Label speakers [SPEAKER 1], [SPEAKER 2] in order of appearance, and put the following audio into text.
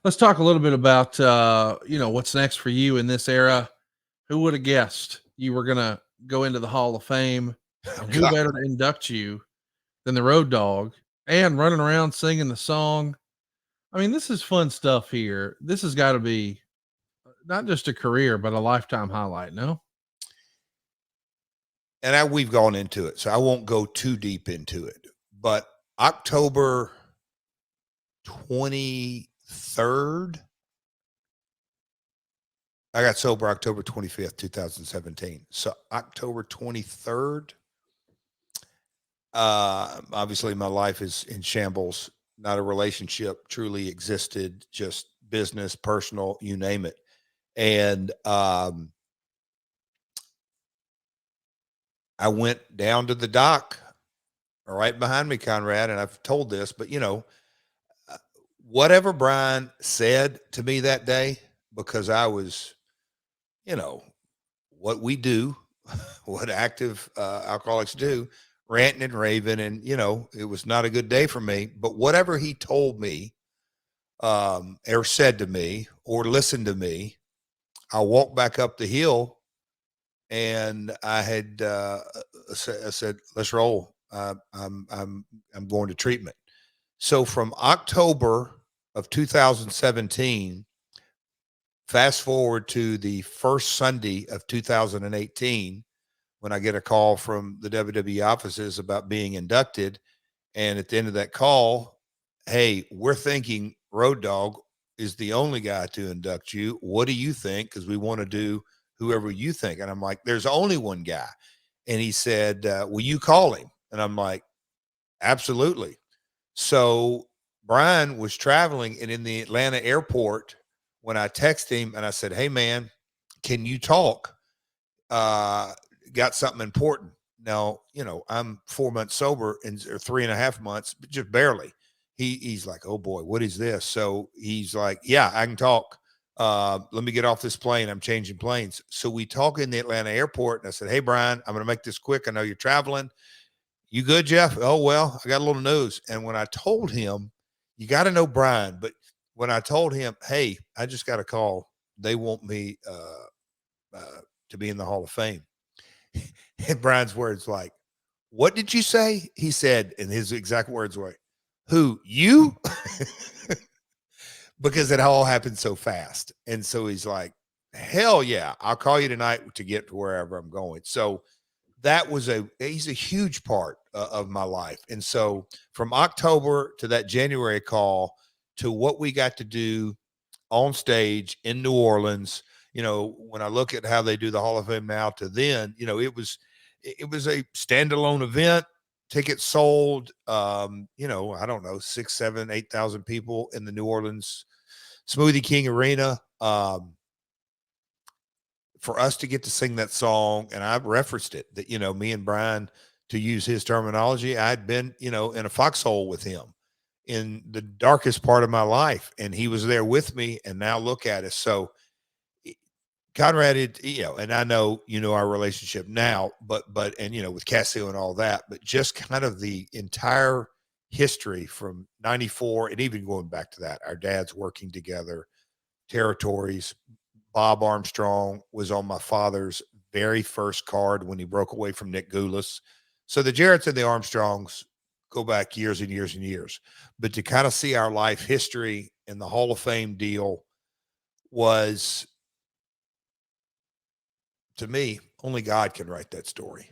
[SPEAKER 1] Let's talk a little bit about, what's next for you in this era. Who would have guessed you were going to go into the Hall of Fame? And who
[SPEAKER 2] God.
[SPEAKER 1] better to induct you than the Road Dogg and running around singing the song? I mean, this is fun stuff here. This has got to be not just a career, but a lifetime highlight, no?
[SPEAKER 2] And we've gone into it, so I won't go too deep into it. But October 23rd, I got sober October 25th, 2017. So October 23rd, obviously my life is in shambles. Not a relationship truly existed, just business, personal, you name it. And I went down to the dock right behind me, Conrad, and I've told this, but whatever Brian said to me that day, because I was, what we do, what active alcoholics do, ranting and raving, and it was not a good day for me. But whatever he told me, or said to me, or listened to me, I walked back up the hill, and I had I said, "Let's roll. I'm going to treatment." So from October of 2017, fast forward to the first Sunday of 2018, when I get a call from the WWE offices about being inducted. And at the end of that call, hey, we're thinking Road Dogg is the only guy to induct you. What do you think? Because we want to do whoever you think. And I'm like, there's only one guy. And he said, will you call him? And I'm like, absolutely. So Brian was traveling, and in the Atlanta airport, when I texted him and I said, hey man, can you talk? Got something important. Now, I'm 4 months sober or 3.5 months, but just barely. He's like, oh boy, what is this? So he's like, yeah, I can talk. Let me get off this plane. I'm changing planes. So we talk in the Atlanta airport, and I said, hey Brian, I'm going to make this quick. I know you're traveling. You good, Jeff? Oh, well, I got a little news. And when I told him, you got to know Brian, but when I told him, hey, I just got a call, they want me to be in the Hall of Fame. And Brian's words like, what did you say? He said, and his exact words were, who, you? Because it all happened so fast. And so he's like, hell yeah, I'll call you tonight to get to wherever I'm going. So that was he's a huge part of my life. And so from October to that January call to what we got to do on stage in New Orleans, when I look at how they do the Hall of Fame now to then, it was a standalone event. Tickets sold, I don't know, 6, 7, 8,000 people in the New Orleans Smoothie King Arena. For us to get to sing that song, and I referenced it, that, me and Brian, to use his terminology, I'd been, in a foxhole with him in the darkest part of my life, and he was there with me, and now look at us. So Conrad, and I know, our relationship now, but, with Casio and all that, but just kind of the entire history from 94 and even going back to that, our dads working together, territories. Bob Armstrong was on my father's very first card when he broke away from Nick Goulas. So the Jarretts and the Armstrongs go back years and years and years. But to kind of see our life history and the Hall of Fame deal was, to me, only God can write that story.